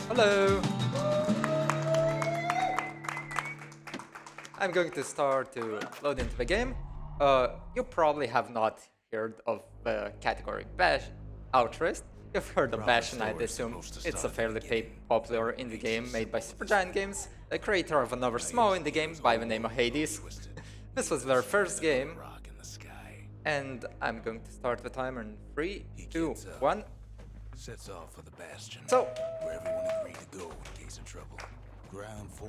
Hello! I'm going to start to load into the game. You probably have not heard of the category Altruist. You've heard of Bastion, I'd assume. It's a fairly popular indie game made by Supergiant Games, the creator of another small indie game by the name of Hades. This was their first game, and I'm going to start the timer in 3, 2, 1. Sets off for the Bastion. So, where everyone agreed to go in case of trouble.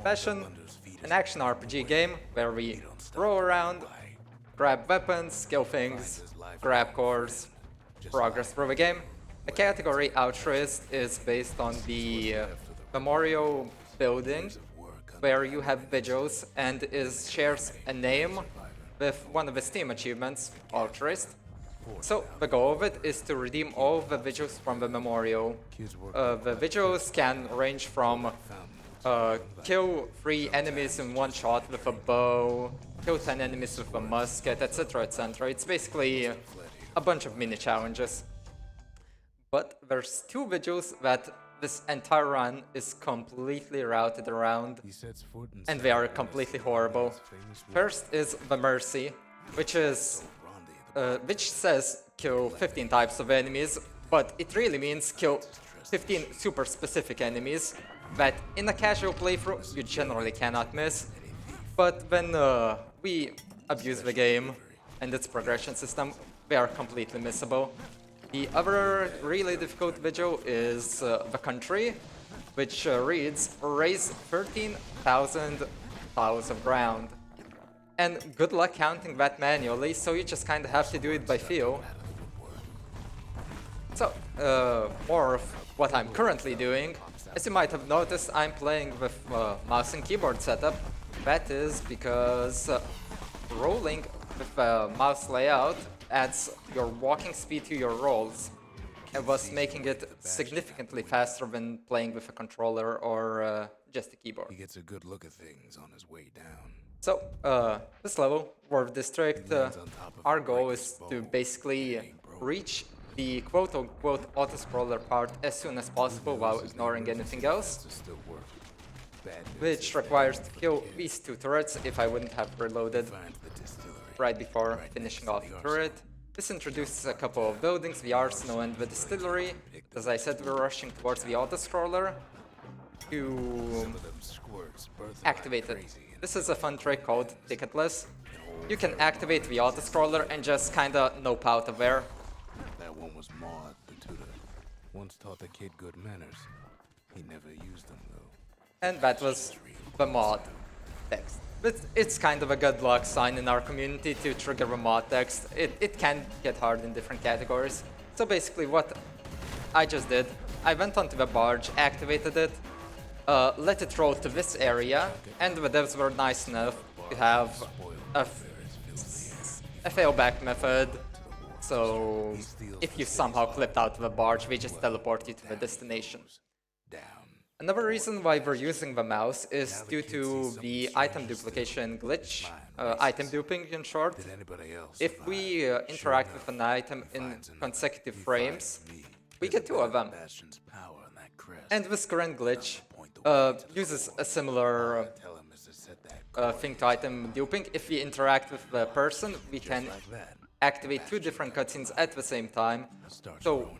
Bastion, an action RPG game where we roll around, grab weapons, skill things, grab cores, progress through the game. The category Altruist is based on the memorial building where you have vigils and shares a name with one of the Steam achievements, Altruist. So the goal of it is to redeem all the vigils from the memorial. The vigils can range from kill 3 enemies in one shot with a bow, kill 10 enemies with a musket, etc, etc. It's basically a bunch of mini challenges. But there's 2 vigils that this entire run is completely routed around, and they are completely horrible. First is the Mercy, which says kill 15 types of enemies, but it really means kill 15 super specific enemies that in a casual playthrough you generally cannot miss. But when we abuse the game and its progression system, they are completely missable. The other really difficult vigil is the Country, which reads raise 13,000 tiles of ground. And good luck counting that manually, so you just kind of have to do it by feel. So, more of what I'm currently doing. As you might have noticed, I'm playing with mouse and keyboard setup. That is because rolling with a mouse layout adds your walking speed to your rolls, and thus making it significantly faster than playing with a controller or just a keyboard. He gets a good look at things on his way down. So, this level, War District, our goal is to basically reach the quote-unquote auto-scroller part as soon as possible while ignoring anything else, which requires to kill these 2 turrets if I wouldn't have reloaded right before finishing off the turret. This introduces a couple of buildings, the arsenal and the distillery. As I said, we're rushing towards the auto-scroller to activate it. This is a fun trick called Ticketless. You can activate the auto-scroller and just kinda nope out of there. That one was Maud, the tutor. Once taught the kid good manners. He never used them, though. And that was the mod text. But it's kind of a good luck sign in our community to trigger the mod text. It can get hard in different categories. So basically what I just did, I went onto the barge, activated it, let it roll to this area, and the devs were nice enough to have a failback method. So if you somehow clipped out of the barge, we just teleport you to the destination. Another reason why we're using the mouse is due to the item duplication glitch, item duping in short. If we interact with an item in consecutive frames, we get 2 of them. And this current glitch uses a similar thing to item duping. If we interact with the person, we can activate 2 different cutscenes at the same time. So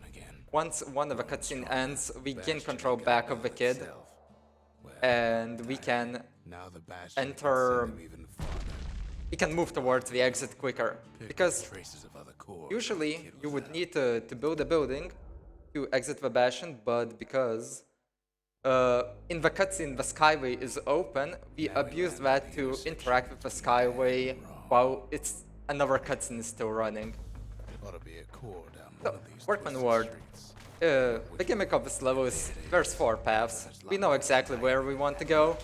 once one of the cutscene ends, we gain control back of the kid, and we can enter. We can move towards the exit quicker, because usually you would need to build a building to exit the Bastion, but because in the cutscene the skyway is open, we abuse that to interact with the skyway while another cutscene is still running. So, Workman Ward. The gimmick of this level is there's 4 paths. We know exactly where we want to go.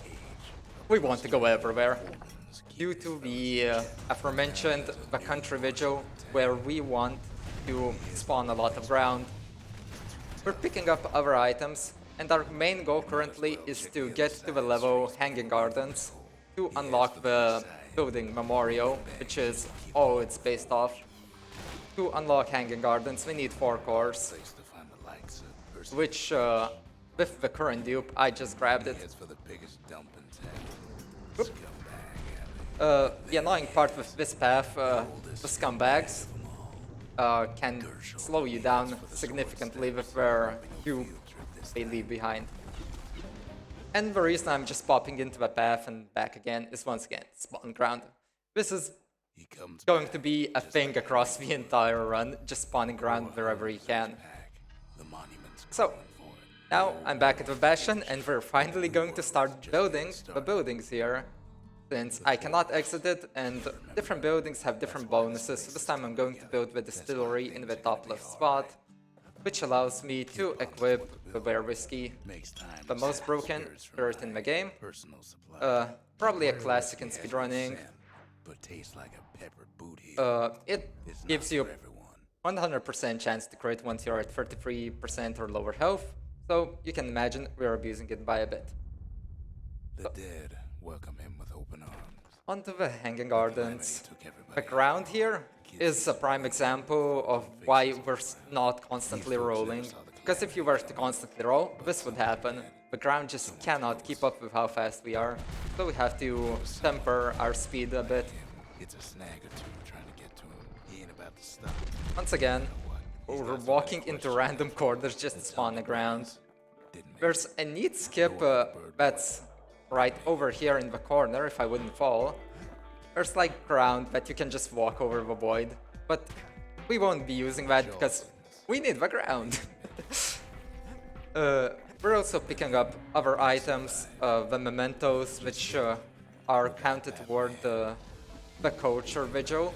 We want to go everywhere. Due to the aforementioned the Country Vigil, where we want to spawn a lot of ground, we're picking up other items, and our main goal currently is to get to the level Hanging Gardens to unlock the building Memorial, which is all it's based off. To unlock Hanging Gardens, we need 4 cores, which with the current dupe, I just grabbed it. Heads for the biggest dump in town. Scumbag alley. The annoying part with this path, the scumbags can slow you down significantly with their dupe they leave behind. And the reason I'm just popping into the path and back again is once again spawn ground. This is He comes going back to be a thing across the entire run, just spawning ground wherever you can. back. The monument's So, calling for it. now I'm back at the Bastion and we're finally going to start building the buildings here. Since I cannot exit it and different buildings have different bonuses, so this time I'm going to build the distillery in the top left spot, which allows me to equip the Bear Whiskey, Makes time the most broken spirit in the game. personal supply. Probably a classic in speedrunning. But tastes like a peppered boot heel. It It's not gives you for everyone. 100% chance to crit once you're at 33% or lower health, so you can imagine we're abusing it by a bit. The dead welcome him with open arms. Onto the Hanging Gardens. Took everybody The ground here is a prime example of why we're not constantly rolling. Because if you were to constantly roll, this would happen. The ground just cannot keep up with how fast we are, so we have to temper our speed a bit. It's a snag or two trying to get to him. He ain't about to stop. Once again, we're walking into random corners just to spawn the ground. Didn't make There's a neat skip that's right over here in the corner if I wouldn't fall. There's like ground that you can just walk over the void, but we won't be using that because we need the ground. We're also picking up other items, the mementos, which are counted toward the coach or vigil,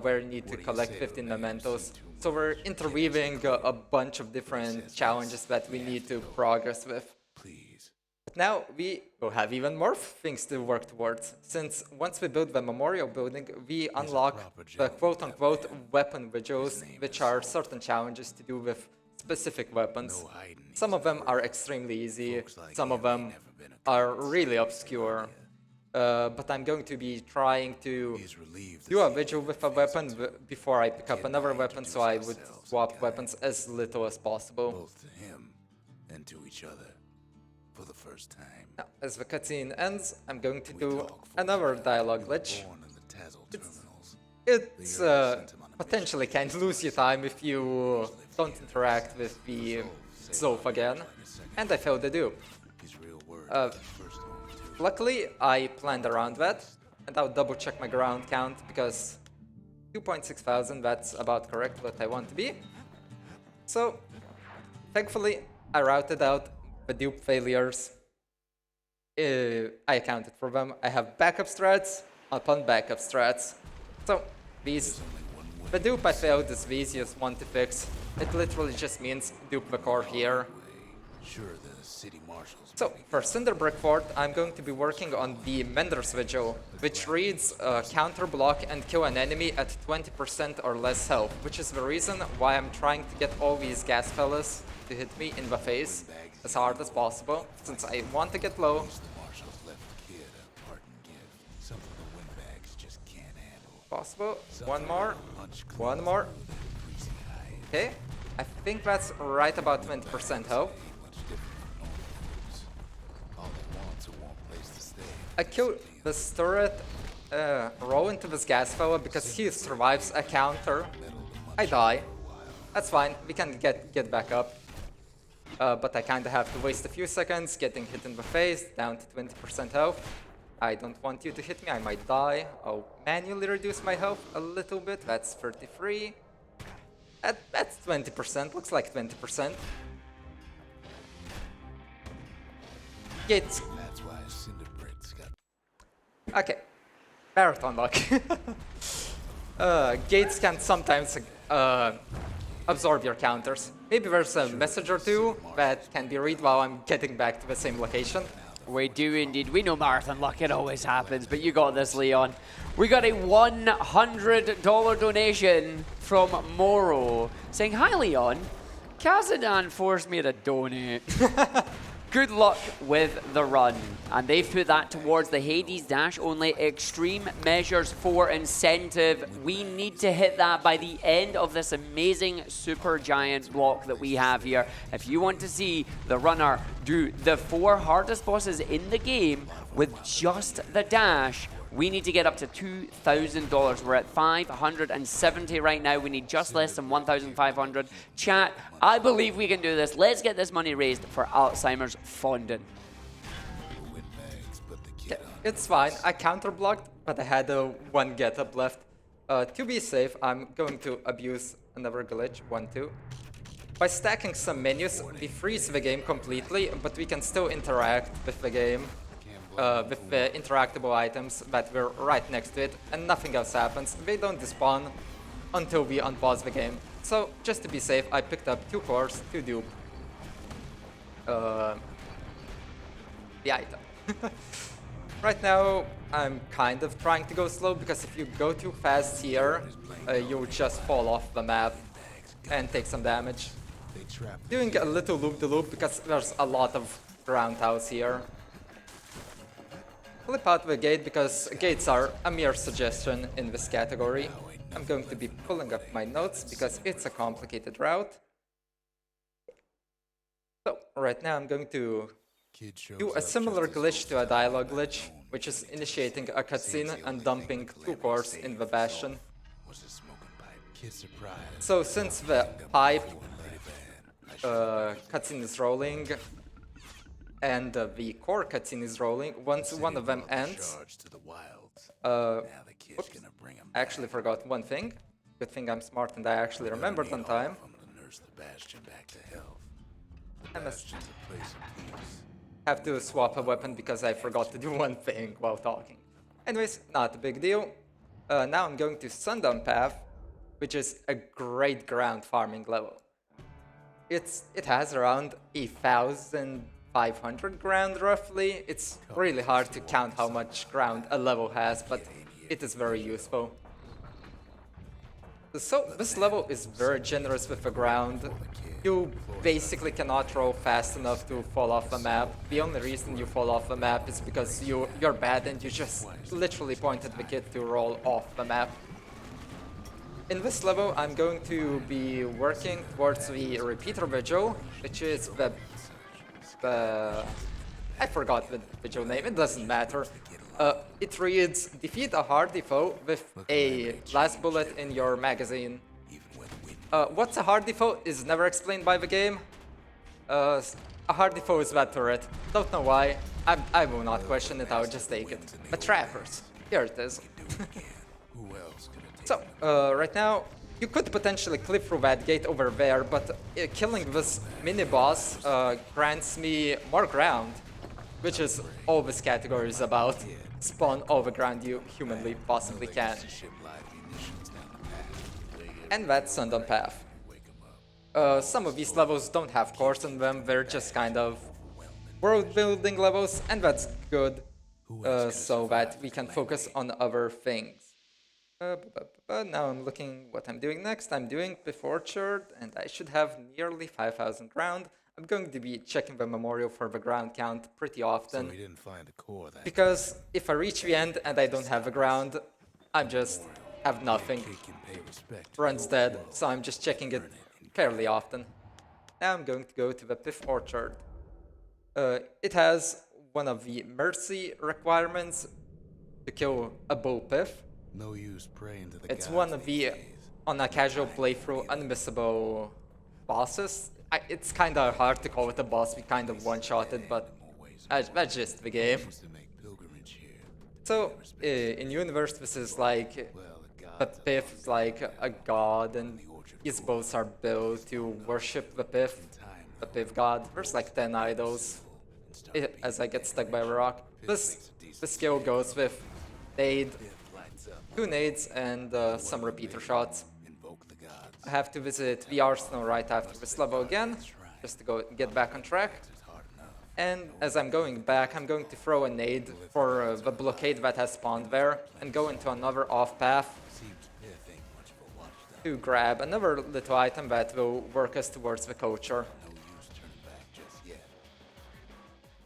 where you need to collect 15 mementos. So we're interweaving a bunch of different challenges that we need to progress with. please. But now we will have even more things to work towards, since once we build the memorial building, we unlock the quote-unquote weapon vigils, which are certain challenges to do with specific weapons. No hiding. Some of them are extremely easy, some of them are really obscure. But I'm going to be trying to He's relieved. do a vigil with a weapon before I pick up another weapon, so I would swap weapons as little as possible. Both to him and to each other for the first time. Now, as the cutscene ends, I'm going to do another dialogue glitch. Born in the Tazzle terminals. It's potentially can lose you time if you don't interact with the Zoph again, and I failed to do. His real word. First home too. Luckily, I planned around that, and I'll double check my ground count because 2.6 thousand, that's about correct what I want to be. So, thankfully, I routed out the dupe failures. I accounted for them. I have backup strats upon backup strats. So, these. The dupe I failed is the easiest one to fix. It literally just means dupe the core here. Sure, the city marshals. So, for Cinderbrick Fort, I'm going to be working on the Mender's Vigil, which reads counter block and kill an enemy at 20% or less health, which is the reason why I'm trying to get all these gas fellas to hit me in the face as hard as possible, since I want to get low. The marshals left the kid a parting gift. Something the windbags just can't handle. Possible. One more. Punch One more. greasy hide. Okay. I think that's right about 20% health. Much different from normal foods. All they want's a warm place to stay. I kill this turret, roll into this gas fella because he survives a counter. I die. That's fine, we can get back up. But I kinda have to waste a few seconds getting hit in the face, down to 20% health. I don't want you to hit me, I might die. I'll manually reduce my health a little bit, that's 33. That's 20%, looks like 20%. Gates. That's why Cinderbrick's got Okay. Marathon luck. Gates can sometimes absorb your counters. Maybe there's a message or two that can be read while I'm getting back to the same location. We do indeed. We know marathon luck, it always happens, but you got this, Leon. We got a $100 donation from Moro saying, "Hi, Leon. Kazadan forced me to donate." Good luck with the run. And they've put that towards the Hades dash only. Extreme measures for incentive. We need to hit that by the end of this amazing super giant block that we have here. If you want to see the runner do the 4 hardest bosses in the game with just the dash, we need to get up to $2,000. We're at 570 right now. We need just less than 1,500. Chat, I believe we can do this. Let's get this money raised for Alzheimer's fondant. Yeah, it's fine. I counter-blocked, but I had one get-up left. To be safe, I'm going to abuse another glitch, 1-2. By stacking some menus, we freeze the game completely, but we can still interact with the game. With the interactable items that were right next to it, and nothing else happens. They don't despawn until we unpause the game. So, just to be safe, I picked up 2 cores to dupe the item. Right now, I'm kind of trying to go slow, because if you go too fast here, you'll just fall off the map and take some damage. Doing a little loop-de-loop, because there's a lot of roundhouse here. Flip out the gate, because gates are a mere suggestion in this category. I'm going to be pulling up my notes because it's a complicated route. So right now I'm going to do a similar glitch to a dialogue glitch, which is initiating a cutscene and dumping 2 cores in the Bastion. So since the pipe cutscene is rolling, and the core cutscene is rolling, once one of them ends, oops, I actually forgot one thing. Good thing I'm smart and I actually remembered on time. I must have to swap a weapon because I forgot to do one thing while talking. Anyways, not a big deal. Now I'm going to Sundown Path, which is a great ground farming level. It has around 1,500 ground roughly. It's really hard to count how much ground a level has, but it is very useful. So this level is very generous with the ground. You basically cannot roll fast enough to fall off the map. The only reason you fall off the map is because you're bad and you just literally pointed the kid to roll off the map. In this level, I'm going to be working towards the repeater vigil, which is the I forgot the vigil name, it doesn't matter. It reads, defeat a hardy foe with a last bullet in your magazine. What's a hardy foe is never explained by the game. A hardy foe is that turret. Don't know why. I will not question it, I'll just take it. But trappers. Here it is. So, right now, you could potentially clip through that gate over there, but killing this mini-boss grants me more ground, which is all this category is about. Spawn all the ground you humanly possibly can. And that's Sundown Path. Some of these levels don't have cores in them, they're just kind of world-building levels, and that's good, so that we can focus on other things. Now I'm looking what I'm doing next. I'm doing Piff Orchard, and I should have nearly 5,000 ground. I'm going to be checking the memorial for the ground count pretty often. So we didn't find a core that because if I reach the end and I don't have a ground, I just have nothing. Run's dead, so I'm just checking it fairly often. Now I'm going to go to the Piff Orchard. It has one of the mercy requirements to kill a bull piff. No use praying to the It's gods one of these the, days. on a casual playthrough, unmissable bosses. It's kind of hard to call it a boss, we kind of one-shotted, but that's just the game. Used to make pilgrimage here. So, in universe, this is like, the Piff is like a god, and his bows are built to worship the Piff god. There's like 10 idols, as I get stuck by a rock. This skill goes with nade, 2 nades, and some repeater shots. I have to visit the arsenal right after this level again, just to go get back on track. And as I'm going back, I'm going to throw a nade for the blockade that has spawned there, and go into another off path to grab another little item that will work us towards the culture.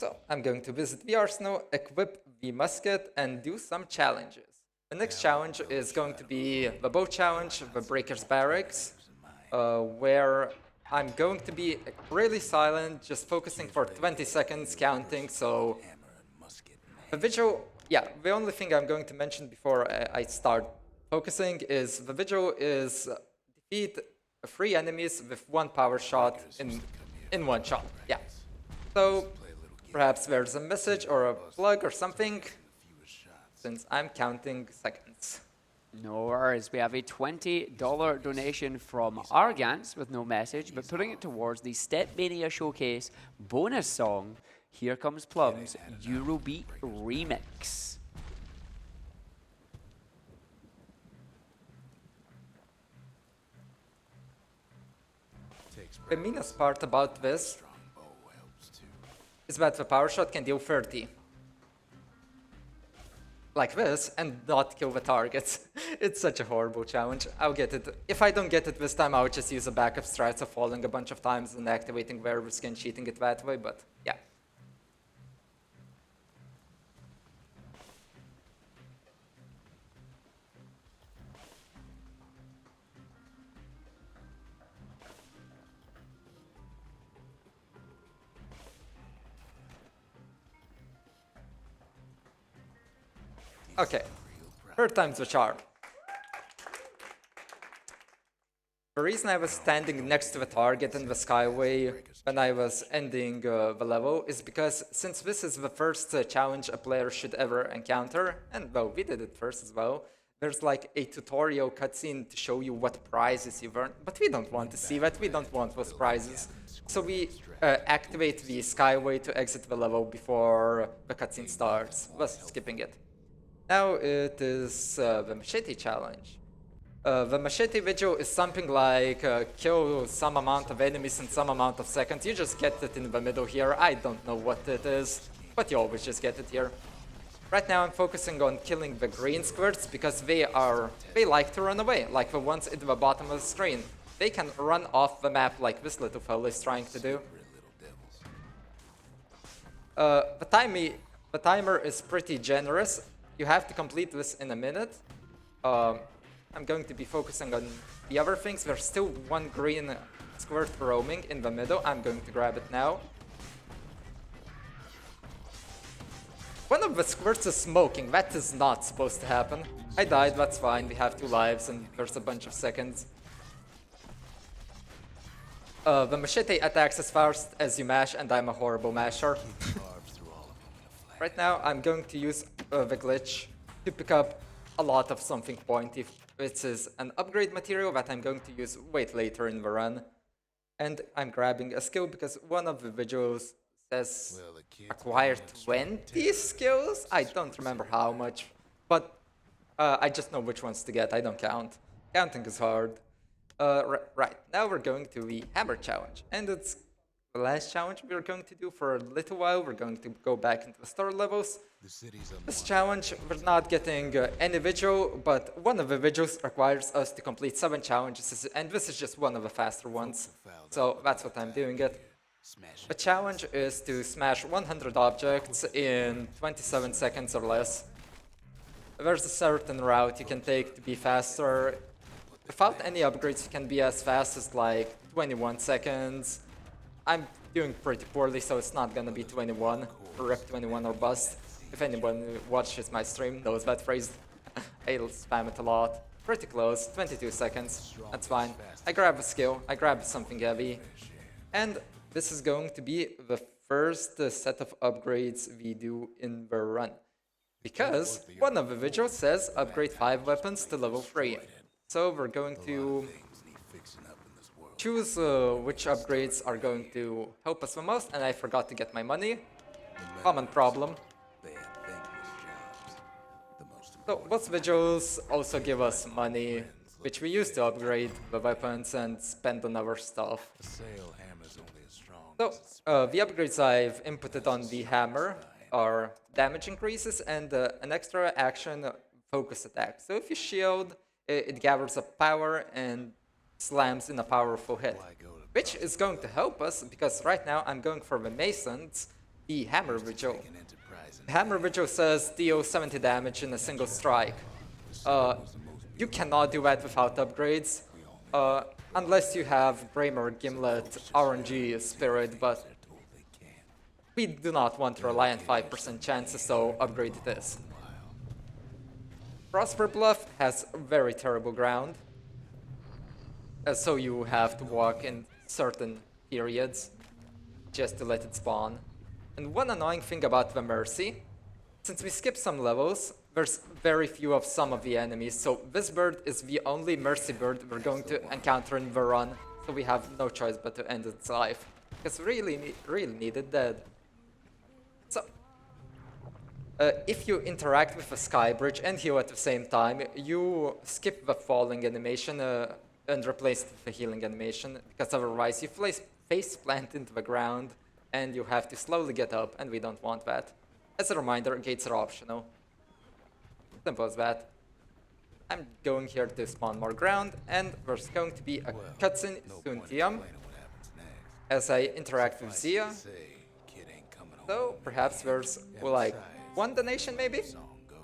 So I'm going to visit the arsenal, equip the musket, and do some challenges. The next challenge is going to be the bow challenge, the Breaker's Barracks, where I'm going to be really silent, just focusing for 20 seconds, counting, so the visual, yeah, the only thing I'm going to mention before I start focusing is the visual is defeat 3 enemies with 1 power shot in 1 shot, yeah. So perhaps there's a message or a plug or something, since I'm counting seconds. No worries. We have a $20 donation from Argance with no message, but putting it towards the Stepmania Showcase bonus song, Here Comes Plum's Eurobeat Remix. The meanest part about this is that the power shot can deal 30. Like this, and not kill the targets. It's such a horrible challenge. I'll get it. If I don't get it this time, I'll just use a backup strat of falling a bunch of times and activating Wearable Skin, cheating it that way, but yeah. Okay, 3rd time's the charm. The reason I was standing next to the target in the Skyway when I was ending the level is because since this is the first challenge a player should ever encounter, and well, we did it first as well, there's like a tutorial cutscene to show you what prizes you've earned, but we don't want to see that, we don't want those prizes. So we activate the Skyway to exit the level before the cutscene starts, thus skipping it. Now it is the machete challenge. The machete visual is something like kill some amount of enemies in some amount of seconds. You just get it in the middle here. I don't know what it is, but you always just get it here. Right now I'm focusing on killing the green squirts because they like to run away, like the ones at the bottom of the screen. They can run off the map like this little fellow is trying to do. The timer is pretty generous. You have to complete this in a minute. I'm going to be focusing on the other things. There's still 1 green squirt roaming in the middle. I'm going to grab it now. One of the squirts is smoking. That is not supposed to happen. I died, that's fine. We have 2 lives and there's a bunch of seconds. The machete attacks as fast as you mash, and I'm a horrible masher. Right now, I'm going to use the glitch to pick up a lot of something pointy. This is an upgrade material that I'm going to use way later in the run. And I'm grabbing a skill because one of the visuals says acquire 20 skills? I don't remember how much, but I just know which ones to get. I don't count. Counting is hard. Right, now we're going to the hammer challenge. And it's the last challenge we're going to do for a little while. We're going to go back into the store levels. This challenge, we're not getting any visual, but one of the visuals requires us to complete 7 challenges, and this is just one of the faster ones. So that's what I'm doing it. The challenge is to smash 100 objects in 27 seconds or less. There's a certain route you can take to be faster. Without any upgrades, you can be as fast as like 21 seconds. I'm doing pretty poorly, so it's not gonna be 21, or rep 21 or bust. If anyone who watches my stream knows that phrase, I'll spam it a lot. Pretty close, 22 seconds, that's fine. I grab a skill, I grab something heavy, and this is going to be the first set of upgrades we do in the run. Because one of the visuals says upgrade 5 weapons to level 3. So we're going to choose which upgrades are going to help us the most, and I forgot to get my money. Common problem. So both visuals also give us money, which we use to upgrade the weapons and spend on other stuff. So the upgrades I've inputted on the hammer are damage increases and an extra action focus attack. So if you shield, it gathers up power and slams in a powerful hit, which is going to help us because right now I'm going for the Masons, the Hammer Vigil. An enterprise and Hammer Vigil says deal 70 damage in a single strike. You cannot do that without upgrades, unless you have Bramer, Gimlet, RNG, Spirit, but we do not want to rely on 5% chances, so upgrade it is. Prosper Bluff has very terrible ground, so you have to walk in certain periods just to let it spawn. And one annoying thing about the Mercy, since we skip some levels, there's very few of some of the enemies, so this bird is the only Mercy bird we're going to encounter in the run, so we have no choice but to end its life, because we really need it dead. So, if you interact with the Sky Bridge and heal at the same time, you skip the falling animation and replace it with the healing animation, because otherwise you face plant into the ground and you have to slowly get up, and we don't want that. As a reminder, gates are optional. Simple as that. I'm going here to spawn more ground, and there's going to be a cutscene soon, TM, as I interact with Zia. say, kid ain't coming home. So perhaps there's like one donation maybe? Song goes,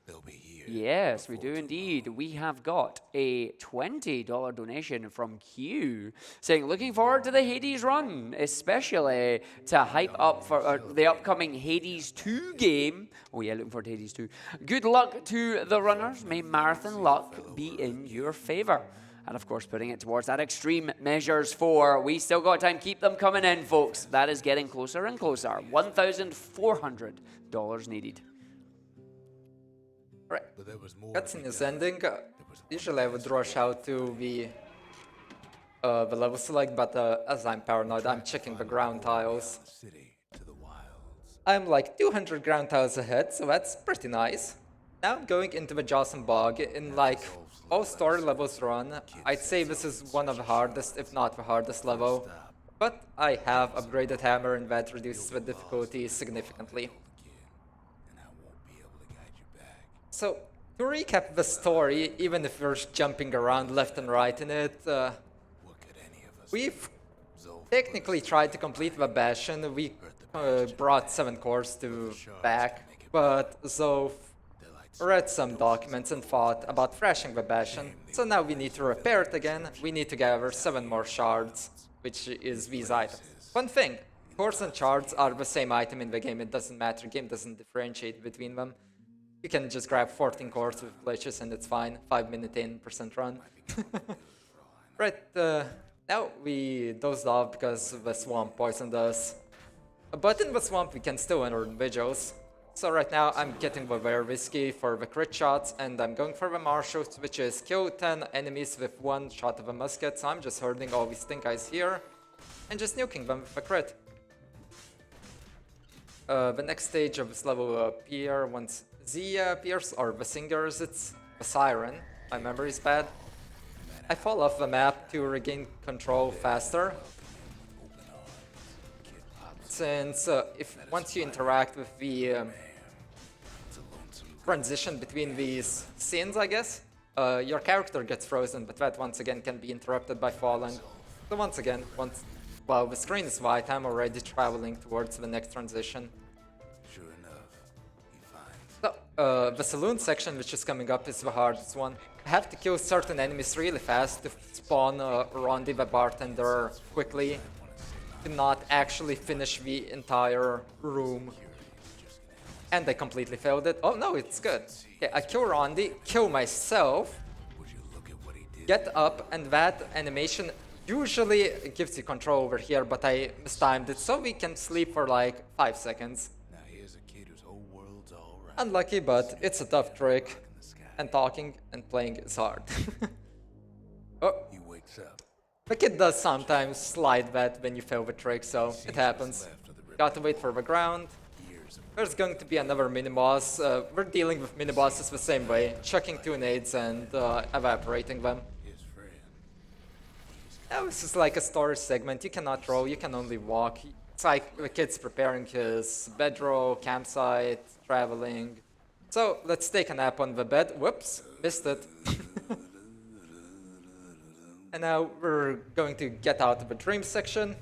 they'll be here. Yes, we do indeed. We have got a $20 donation from Q saying, looking forward to the Hades run, especially to hype up for the upcoming Hades 2 game. Oh yeah, looking forward to Hades 2. Good luck to the runners. May marathon luck be in your favor. And of course, putting it towards that Extreme Measures 4. We still got time. Keep them coming in, folks. That is getting closer and closer. $1,400 needed. Right. But there was more Cutscene is ending. Usually I would rush out to the level select, but as I'm paranoid, I'm checking the ground tiles. city to the wilds. I'm like 200 ground tiles ahead, so that's pretty nice. Now I'm going into the Jocelyn Bog. In like all story levels run, I'd say this is one of the hardest, if not the hardest level. But I have upgraded Hammer, and that reduces the difficulty significantly. And I won't be able to guide you back. So, to recap the story, even if we're jumping around left and right in it, What could any of us we've Zolf technically tried to complete the Bastion. We brought 7 cores to back, but Zof read some documents and thought about thrashing the Bastion. So now we need to repair it again. We need to gather 7 more shards, which is these items. One thing, cores and shards are the same item in the game. It doesn't matter. The game doesn't differentiate between them. You can just grab 14 cores with glitches and it's fine. 5 minute in, % run. Right, now we dozed off because the swamp poisoned us. But in the swamp we can still enter vigils. So right now I'm getting the very risky for the crit shots, and I'm going for the marshals, which is kill 10 enemies with 1 shot of a musket. So I'm just herding all these stink eyes here and just nuking them with a crit. The next stage of this level will appear once Zia appears, or the singers, it's the siren. My memory is bad. I fall off the map to regain control faster. Since once you interact with the transition between these scenes, I guess, your character gets frozen, but that once again can be interrupted by falling. So once again, while the screen is white, I'm already traveling towards the next transition. Sure enough, he finds So, the saloon section, which is coming up, is the hardest one. I have to kill certain enemies really fast to spawn Rondi the bartender quickly, to not actually finish the entire room. And I completely failed it. Oh no, it's good. Okay, I kill Rondi, kill myself, would you look at what he did? get up, and that animation usually gives you control over here, but I mistimed it, so we can sleep for like 5 seconds. Now here's a kid whose whole world's all right. Unlucky, but it's a tough trick, In the sky. and talking and playing is hard. Oh, He wakes up. the kid does sometimes slide that when you fail the trick, so it happens. Left of the river. Got to wait for the ground. Years of There's going to be another mini-boss. We're dealing with mini-bosses the same way, chucking 2 nades and evaporating them. his friend. Now this is like a story segment. You cannot roll, you can only walk. It's like the kid's preparing his bedroll, campsite, traveling. So let's take a nap on the bed. Whoops, missed it. And now we're going to get out of the dream section.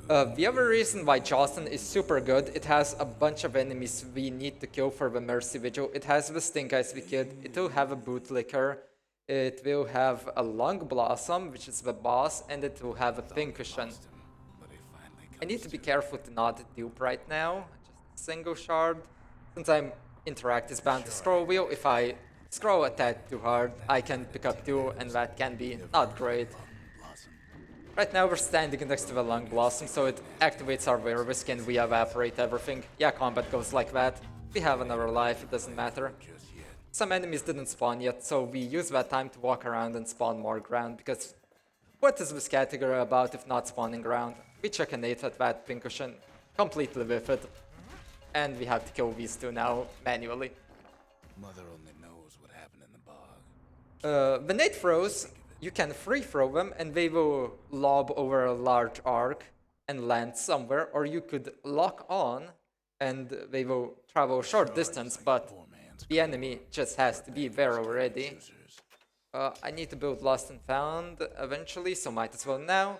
The other reason why Jocelyn is super good, it has a bunch of enemies we need to kill for the Mercy Vigil. It has the Stink Eyes we killed, it will have a Bootlicker, it will have a Lung Blossom, which is the boss, and it will have a Pincushion. I need to be careful to not dupe right now, just a single shard. Since I'm Interact is bound to scroll wheel, if I scroll a tad too hard, I can pick up 2, and that can be not great. Right now we're standing next to the Lung Blossom, so it activates our Werewolf and we evaporate everything. Yeah, combat goes like that. We have another life, it doesn't matter. Some enemies didn't spawn yet, so we use that time to walk around and spawn more ground, because what is this category about if not spawning ground? We check an 8 at that Pincushion, completely with it. And we have to kill these 2 now, manually. Mother only knows what happened in the bog. The nade throws, you can free throw them and they will lob over a large arc and land somewhere, or you could lock on and they will travel a short distance, but the enemy just has to be there already. I need to build Lost and Found eventually, so might as well now.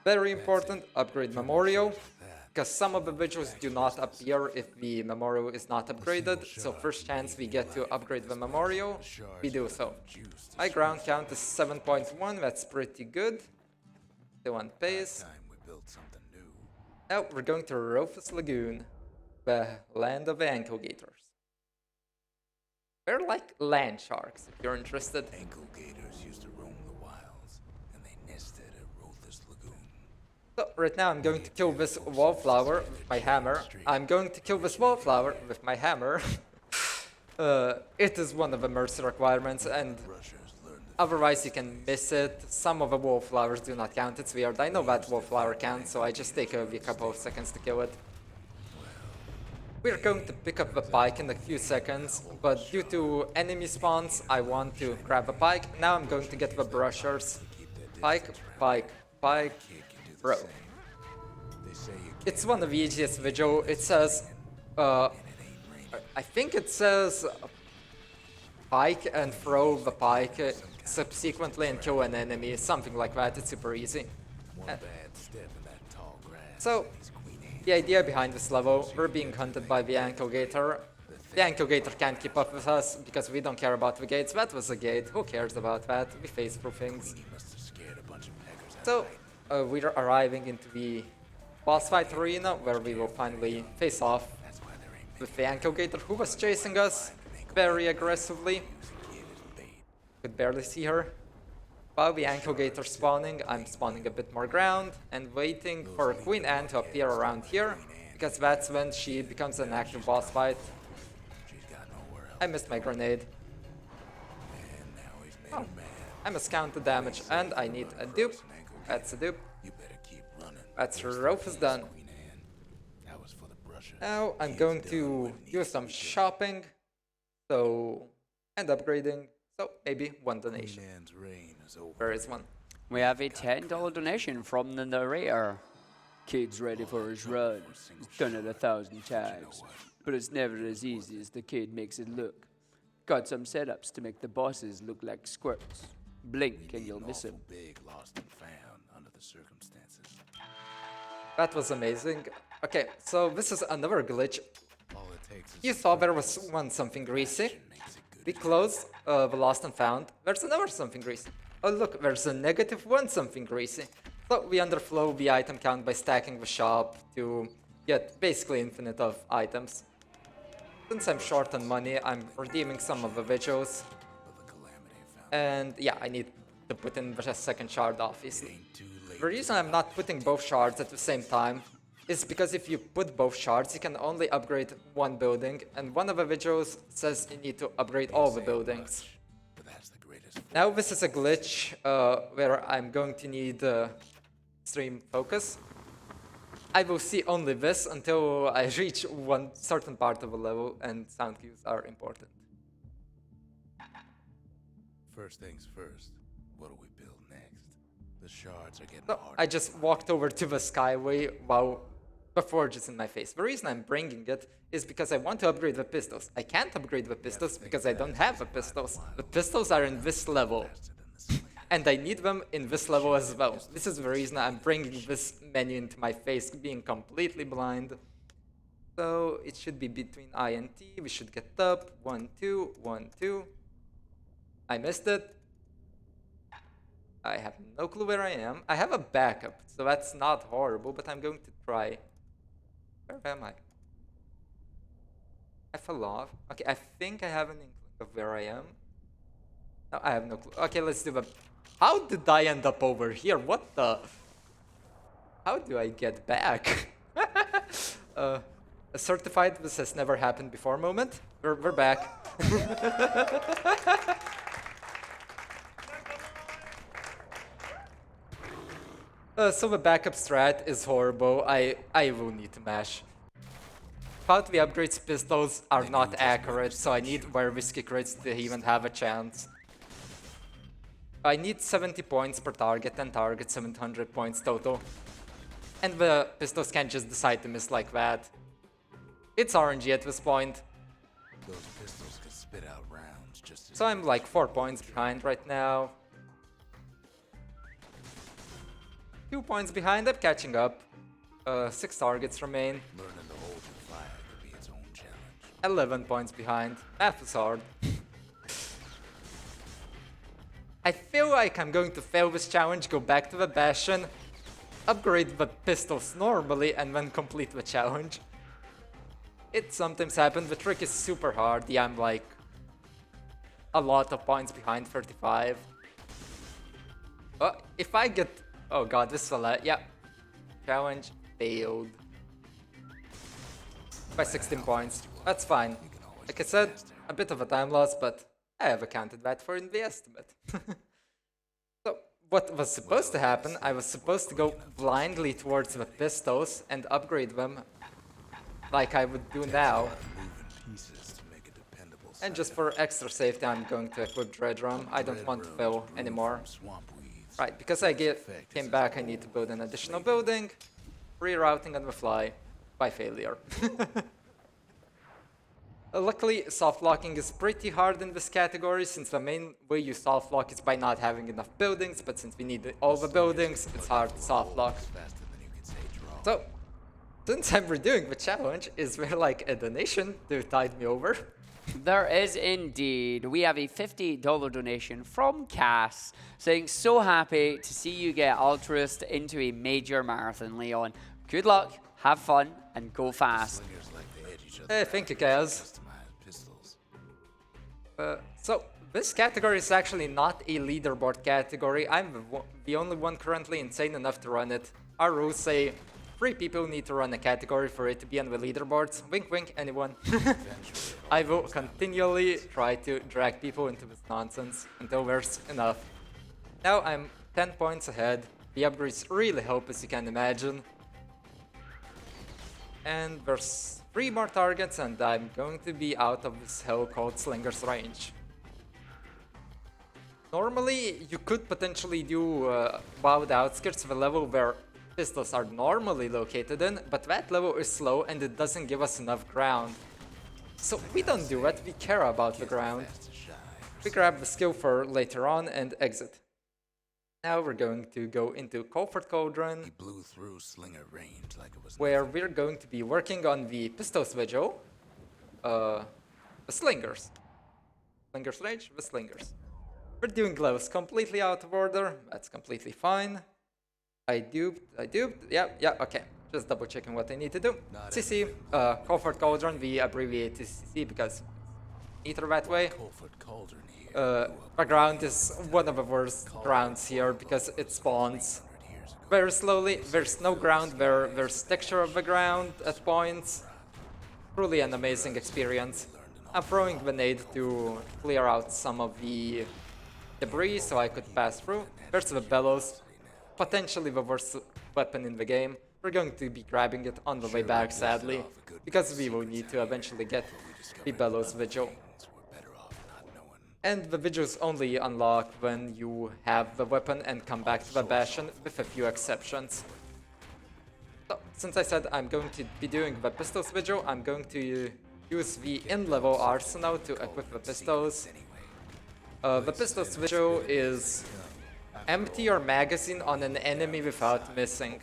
Very important, upgrade Memorial, because some of the vigils do not appear if the Memorial is not upgraded, so first chance we get to upgrade the Memorial, we do so. My ground count is 7.1, that's pretty good. The one pace. Now we're going to Rufus Lagoon, the land of the ankle gators. They're like land sharks, if you're interested. Ankle gators used to roam the wilds, and they nested at Rufus Lagoon. So right now I'm going to kill this wallflower with my hammer. I'm going to kill this wallflower with my hammer. It is one of the mercy requirements, and otherwise you can miss it. Some of the wallflowers do not count, it's weird. I know that wallflower counts, so I just take a couple of seconds to kill it. We're going to pick up the pike in a few seconds, but due to enemy spawns, I want to grab a pike. Now I'm going to get the brushers. Pike, pike, pike, bro. It's one of the easiest vigil. It says, I think it says pike and throw the pike subsequently and kill an enemy, something like that. It's super easy. So, the idea behind this level, we're being hunted by the ankle gator. The ankle gator can't keep up with us because we don't care about the gates. That was a gate, who cares about that? We face through things. So, we're arriving into the boss fight arena where we will finally face off with the ankle gator who was chasing us very aggressively. Could barely see her. While the ankle gator spawning, I'm spawning a bit more ground and waiting for Queen Anne to appear around here, because that's when she becomes an active boss fight. I missed my grenade. Oh, I miscounted the damage and I need a dupe. That's a dupe. That's Rufus done. Now I'm going to do some shopping, and upgrading. So maybe one donation. Where is one? We have a $10 donation from the narrator. Kid's ready for his run. He's done it 1,000 times, but it's never as easy as the kid makes it look. Got some setups to make the bosses look like squirts. Blink and you'll miss him. That was amazing. Okay, so this is another glitch. You thought there was one something greasy. We closed the Lost and Found. There's another something greasy. Oh look, there's a -1 something greasy. So we underflow the item count by stacking the shop to get basically infinite of items. Since I'm short on money, I'm redeeming some of the vigils. And yeah, I need to put in the second shard, obviously. The reason I'm not putting both shards at the same time is because if you put both shards, you can only upgrade one building, and one of the vigils says you need to upgrade all the buildings. Now this is a glitch where I'm going to need extreme focus. I will see only this until I reach one certain part of a level, and sound cues are important. First things first, what do we build next? The shards are getting So harder. I just walked over to the skyway while the forge is in my face. The reason I'm bringing it is because I want to upgrade the pistols. I can't upgrade the pistols because I don't have the pistols. The pistols are in this level. And I need them in this level as well. This is the reason I'm bringing this menu into my face, being completely blind. So it should be between I and T. We should get up. 1, 2, 1, 2. I missed it. I have no clue where I am. I have a backup, so that's not horrible, but I'm going to try. Where am I? I fell off. Okay, I think I have an inkling of where I am. No, I have no clue. Okay, let's do the... How did I end up over here? What the... How do I get back? A certified this has never happened before moment. We're back. So the backup strat is horrible. I will need to mash. Without the upgrades, pistols are not accurate, so I need very risky crits to even have a chance. I need 70 points per target and target 700 points total. And the pistols can't just decide to miss like that. It's RNG at this point. Those pistols could spit out rounds just So I'm like 4 points behind right now. 2 points behind, I'm catching up. 6 targets remain. learning to hold your fire could be its own challenge. 11 points behind. Math is hard. I feel like I'm going to fail this challenge, go back to the Bastion, upgrade the pistols normally, and then complete the challenge. It sometimes happens. The trick is super hard. Yeah, I'm like a lot of points behind, 35. If I get... Oh god, this is a lot. Yeah. Challenge failed. By 16 points. That's fine. Like I said, a bit of a time loss, but I have accounted that for in the estimate. So, what was supposed to happen, I was supposed to go blindly towards the pistols and upgrade them like I would do now. And just for extra safety, I'm going to equip Dread Drum. I don't want to fail anymore. Right, because I came back, I need to build an additional building. Rerouting on the fly by failure. Luckily, soft locking is pretty hard in this category, since the main way you soft lock is by not having enough buildings, but since we need all the buildings, it's hard to soft lock. So, since I'm redoing the challenge, is there like a donation to tide me over? There is indeed. We have a $50 donation from Cass saying, so happy to see you get Altruist into a major marathon, Leon. Good luck, have fun, and go fast. Hey, thank you, Kaz. So, this category is actually not a leaderboard category. I'm the only one currently insane enough to run it. Our rules say 3 people need to run a category for it to be on the leaderboards. Wink wink, anyone. I will continually try to drag people into this nonsense until there's enough. Now I'm 10 points ahead. The upgrades really help, as you can imagine. And there's 3 more targets and I'm going to be out of this hell called Slinger's range. Normally, you could potentially do WoW the Outskirts of a level where pistols are normally located in, but that level is slow and it doesn't give us enough ground. So we don't do it, we care about the ground. We grab the skill for later on and exit. Now we're going to go into Comfort Cauldron, He blew through Slinger range like it was where we're going to be working on the pistols vigil. The slingers. Slingers range, the slingers. We're doing gloves completely out of order, that's completely fine. I duped, yeah, okay. Just double checking what I need to do. CC, Comfort Cauldron, we abbreviate to CC because either that way. The ground is one of the worst grounds here because it spawns very slowly. There's no ground where there's texture of the ground at points. Truly an amazing experience. I'm throwing grenade to clear out some of the debris so I could pass through. There's the bellows, potentially the worst weapon in the game. We're going to be grabbing it on the way back, sadly, because we will need to eventually get the bellows vigil. And the vigils only unlock when you have the weapon and come back to the Bastion, with a few exceptions. So, since I said I'm going to be doing the pistols vigil, I'm going to use the in-level arsenal to equip the pistols. The pistols vigil is empty your magazine on an enemy without missing.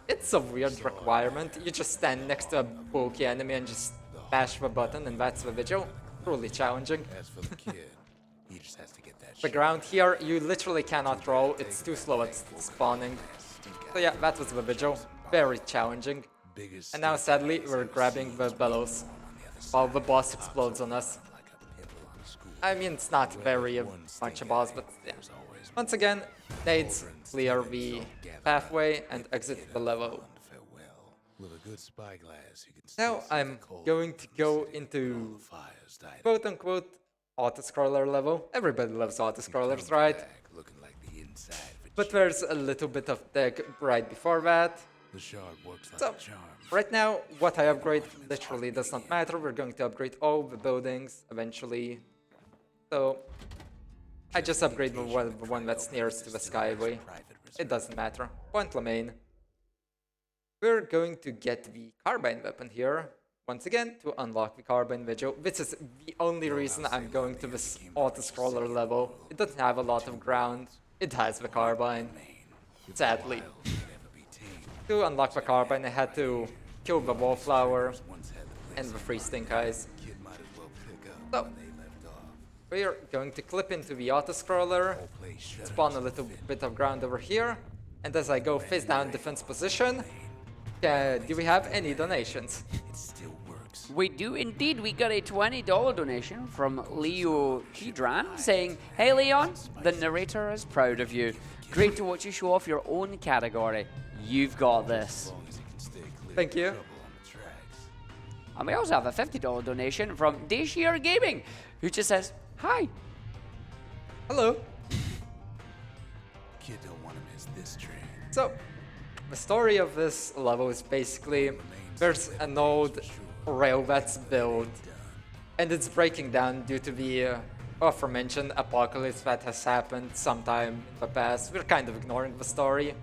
It's a weird requirement. You just stand next to a bulky enemy and just bash the button, and that's the vigil. Truly challenging. As for the kid, he just has to get that The ground here, you literally cannot roll. It's too slow at spawning. So yeah, that was the vigil. Very challenging. biggest And now sadly, we're grabbing the bellows while the boss explodes on us. I mean, it's not very much a boss, but yeah. Once again, nades clear the pathway and exit the level. With a good spyglass, you can Now I'm going to go into quote-unquote auto-scroller level. Everybody loves auto-scrollers, right? looking like the inside of a But there's a little bit of tech right before that. The shard works like So, a charm. right now, what I upgrade literally does not matter. We're going to upgrade all the buildings eventually. So, I just upgrade the one that's nearest to the skyway. It doesn't matter. Point Lamaine. We're going to get the carbine weapon here. Once again, to unlock the carbine vigil. This is the only reason I'm going to this auto-scroller level. It doesn't have a lot of ground. It has the carbine. Sadly. To unlock the carbine, I had to kill the wallflower and the three stink eyes. So, we're going to clip into the auto-scroller, spawn a little bit of ground over here, and as I go face down defense position, do we have any donations? We do indeed. We got a $20 donation from Leonmachar saying, "Hey Leon, the narrator is proud of you. Great to watch you show off your own category. You've got this." Thank you. And we also have a $50 donation from Dayshear Gaming, who just says, "Hi." Hello. Kid don't want to miss this train. So, the story of this level is basically there's an old rail that's built and it's breaking down due to the aforementioned apocalypse that has happened sometime in the past. We're kind of ignoring the story.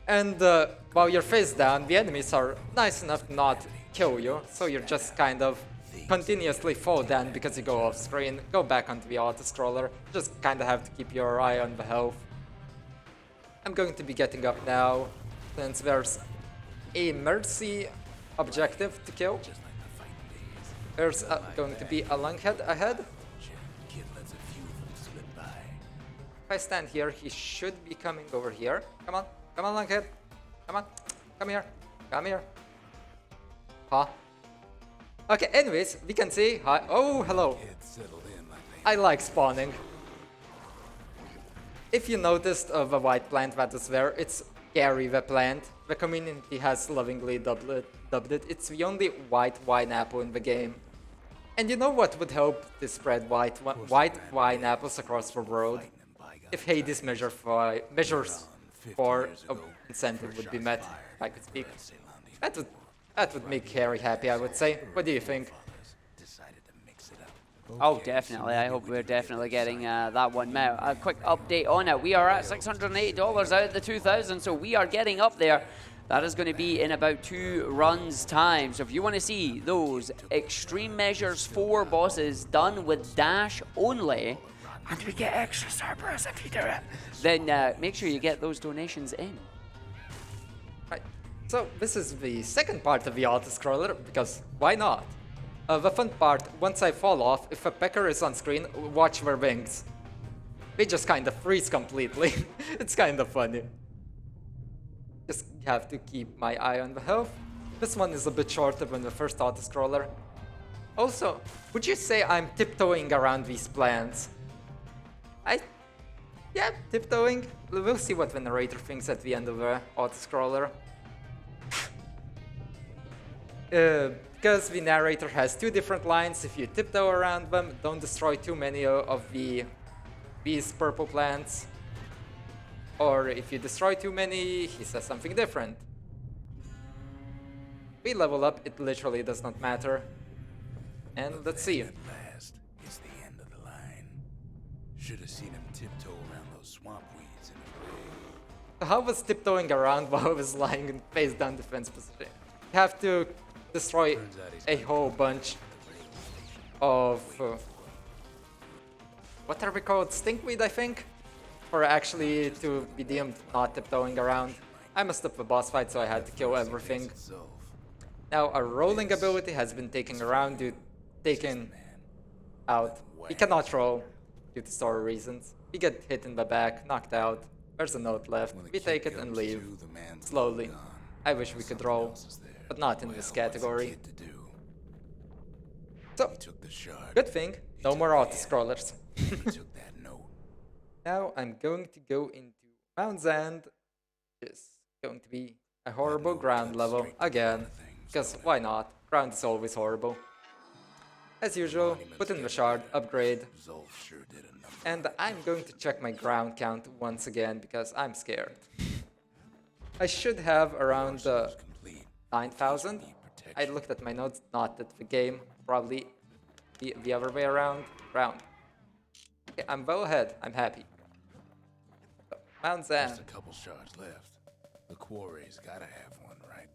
And while you're face down, the enemies are nice enough to not kill you, so you're just kind of continuously fall down because you go off screen, go back onto the auto-scroller, just kind of have to keep your eye on the health. I'm going to be getting up now, since there's a mercy objective to kill. There's going to be a lunghead ahead. If I stand here, he should be coming over here. Come on, lunghead. Come on, come here, come here. Huh? Okay, anyways, we can see. Hi. Oh, hello. I like spawning. If you noticed the white plant that was there, it's Gary the plant. The community has lovingly dubbed it. It's the only white wine apple in the game. And you know what would help to spread white wine apples across the world? If Hades measures for incentive would be met, if I could speak. That would make Harry happy, I would say. What do you think? Oh, definitely. I hope we're definitely getting that one now. A quick update on it. We are at $680 out of the 2,000, so we are getting up there. That is going to be in about 2 runs' time. So if you want to see those Extreme Measures 4 bosses done with dash only, and we get extra Cerberus if you do it, then make sure you get those donations in. Right. So this is the second part of the auto-scroller, because why not? The fun part, once I fall off, if a pecker is on screen, watch their wings. They just kind of freeze completely. It's kind of funny. Just have to keep my eye on the health. This one is a bit shorter than the first auto-scroller. Also, would you say I'm tiptoeing around these plants? Yeah, tiptoeing. We'll see what the narrator thinks at the end of the auto-scroller. Because the narrator has 2 different lines. If you tiptoe around them, don't destroy too many of these purple plants. Or if you destroy too many, he says something different. We level up, it literally does not matter. And let's see. At last, it's the end of the line. Should have seen him tiptoe around those swamp weeds in the way. How was tiptoeing around while I was lying in face down defense position? You have to destroy a whole bunch of what are we called? Stinkweed, I think, for actually to be deemed not tiptoeing around. I messed up the boss fight, so I had to kill everything. Itself. Now our rolling ability has been taken out. He cannot roll due to story reasons. We get hit in the back, knocked out. There's a note left. When the We kid take it and comes leave. to, the man's Slowly. gone. I wish we could roll, Else is there. but not in this Well, what's a category. kid to do? So, He took the shard. good thing, no more auto-scrollers. He took that note. Now I'm going to go into Mount's End, which is going to be a horrible ground level again, because why not? Ground is always horrible. As usual, put in the shard, upgrade, Zolf sure did a number. and I'm going to check my ground count once again because I'm scared. I should have around Complete. 9,000. I looked at my notes, not at the game, probably the other way around. Okay, I'm well ahead, I'm happy. So, Mount's End. Just a couple shards left. The quarry's gotta have one, right?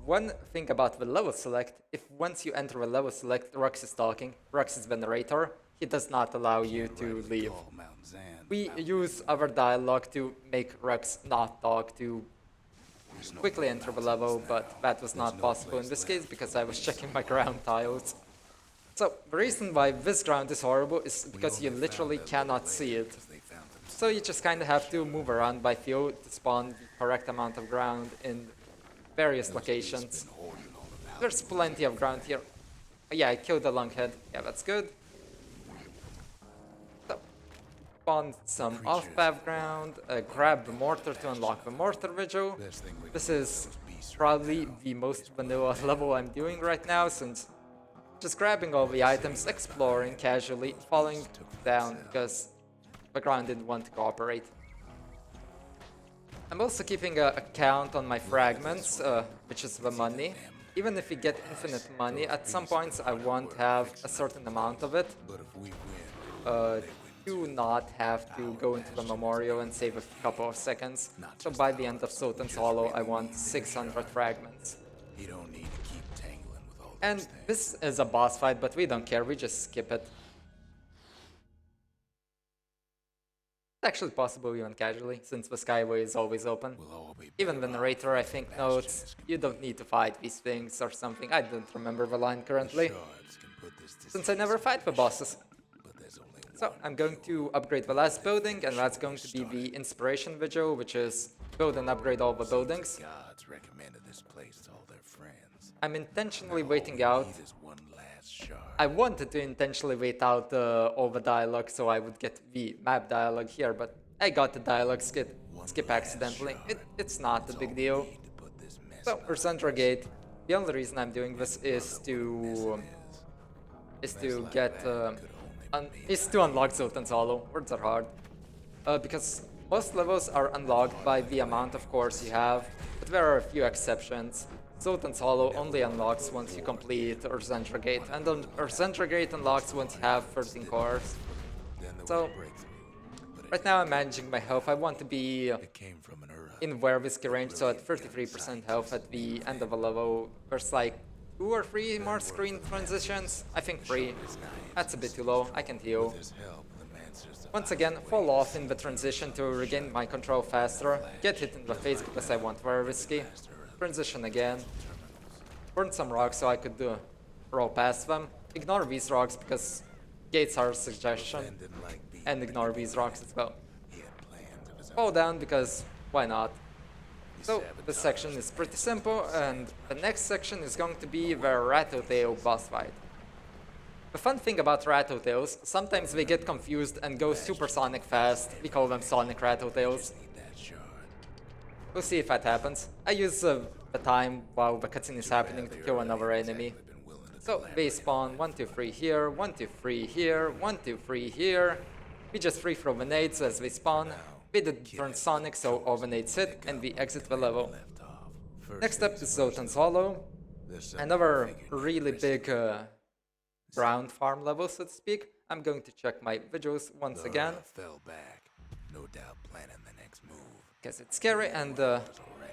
One thing about the level select, if once you enter the level select, Rux is talking, Rux is the narrator, he does not allow you to leave. Call Mount Zan. We use our dialogue to make Rux not talk, to quickly enter the level, but that was not possible in this case because I was checking my ground tiles. So, the reason why this ground is horrible is because you literally cannot see it. They found them. So you just kind of have to move around by feel to spawn the correct amount of ground in various locations. Hoarding all the value. There's plenty of ground here. Yeah, I killed the lunkhead. Yeah, that's good. So, spawn some off-path ground, grab the mortar to unlock the mortar vigil. Best thing we This can do is is beast probably the most vanilla level I'm doing right now, since just grabbing all the items, exploring casually, falling down because the ground didn't want to cooperate. I'm also keeping a count on my fragments, which is the money. Even if we get infinite money, at some points I won't have a certain amount of it. But if we win, Do not have to go into the memorial and save a couple of seconds. So by the end of Sultan's Hollow, I want 600 fragments. you don't need to keep tangling with all And these things. this is a boss fight, but we don't care, we just skip it. It's actually possible even casually, since the skyway is always open. We'll all be Even the better off narrator, I if think, Bastion notes is you don't need to fight these things or something. I don't remember the line currently, Shards can put this since I never fight the bosses. but there's only So I'm going to upgrade the last building, and that's going to be the Inspiration Vigil, which is build and upgrade all the buildings. gods recommended this place to all their friends. I'm intentionally waiting out. Need is one last shard. I wanted to intentionally wait out all the dialogue so I would get the map dialogue here, but I got the dialogue skip accidentally. It's not a big deal. Need to put this mess So for Central Gate, the only reason I'm doing this is to unlock Sultan's Hollow. Words are hard. Because most levels are unlocked by the amount of cores you have, but there are a few exceptions. Sultan's Hollow only unlocks once you complete Central Gate, and then Central Gate unlocks once you have 13 cores. Then there So, was a breakthrough. But right now I'm managing my health. I want to be it came from an Ura. in Whiskey range, so at 33% health at the end of a level. There's like 2 or 3 more screen transitions. I think 3. That's a bit too low. I can heal. His help, the Mancers Once again, fall off in the transition to regain my control faster. Get hit in the face because I want very risky. Transition again. Burn some rocks so I could roll past them. Ignore these rocks because gates are a suggestion. didn't like being And ignore these rocks as well. he had plans of his own. Fall down because why not? So this section is pretty simple, and the next section is going to be the Rattletail boss fight. The fun thing about Rattletails, sometimes they get confused and go supersonic fast. We call them Sonic Rattletails. Need that shard. We'll see if that happens. I use the time while the cutscene is happening to kill another enemy. Been willing to So they spawn 1, 2, 3 here, 1, 2, 3 here, 1, 2, 3 here. We just free throw the nades as they spawn. We did turn Sonic so all the nades hit and we exit the level. left off. First Next up is Sultan's Hollow. there's something Another figured really big ground farm level, so to speak. I'm going to check my vigils once the again, Ura fell back. No doubt planning the next move. because it's scary, and the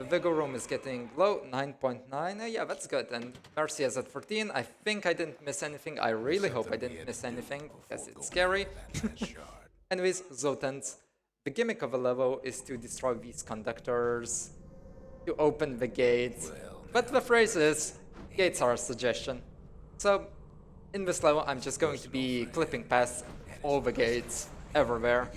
vigor room is getting low, 9.9. Yeah, that's good. And Mercy is at 14. I think I didn't miss anything. I really hope I didn't miss anything, because it's scary. That shard. Anyways, Zoltans. The gimmick of a level is to destroy these conductors, to open the gates. But the phrase is, gates are a suggestion. So in this level, I'm just going to be clipping past all the gates everywhere.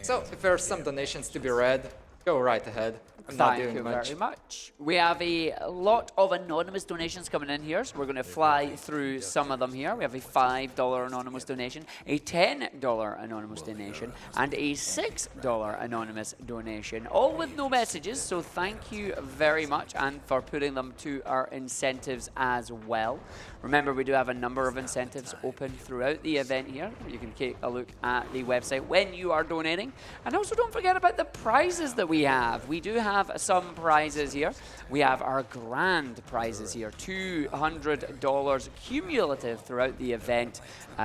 So if there are some donations to be read, go right ahead. I'm not Thank doing you much. very much. We have a lot of anonymous donations coming in here, so we're going to fly through some of them here. We have a $5 anonymous donation, a $10 anonymous donation, and a $6 anonymous donation, all with no messages, so thank you very much, and for putting them to our incentives as well. Remember, we do have a number of incentives open throughout the event here. You can take a look at the website when you are donating. And also don't forget about the prizes that we have. We do have some prizes here. We have our grand prizes here, $200 cumulative throughout the event.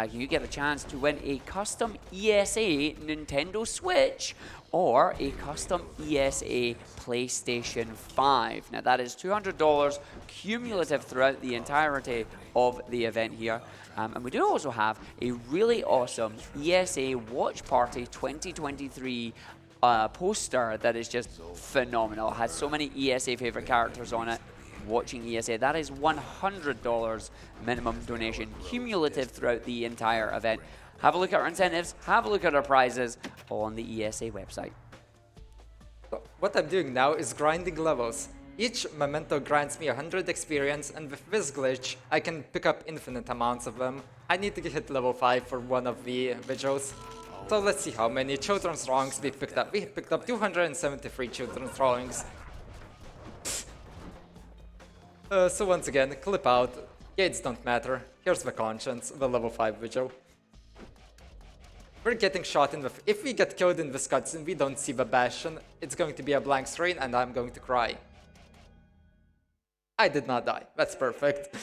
You get a chance to win a custom ESA Nintendo Switch or a custom ESA PlayStation 5. Now that is $200 cumulative throughout the entirety of the event here. And we do also have a really awesome ESA Watch Party 2023 poster that is just phenomenal. It has so many ESA favorite characters on it. Watching ESA, that is $100 minimum donation cumulative throughout the entire event. Have a look at our incentives, have a look at our prizes on the ESA website. So what I'm doing now is grinding levels. Each memento grants me 100 experience, and with this glitch, I can pick up infinite amounts of them. I need to hit level 5 for one of the vigils. So let's see how many children's drawings we picked up. We picked up 273 children's drawings. So once again, clip out. Gates don't matter. Here's the conscience, the level 5 vigil. We're getting shot in the... If we get killed in this cutscene, we don't see the Bastion. It's going to be a blank screen and I'm going to cry. I did not die. That's perfect.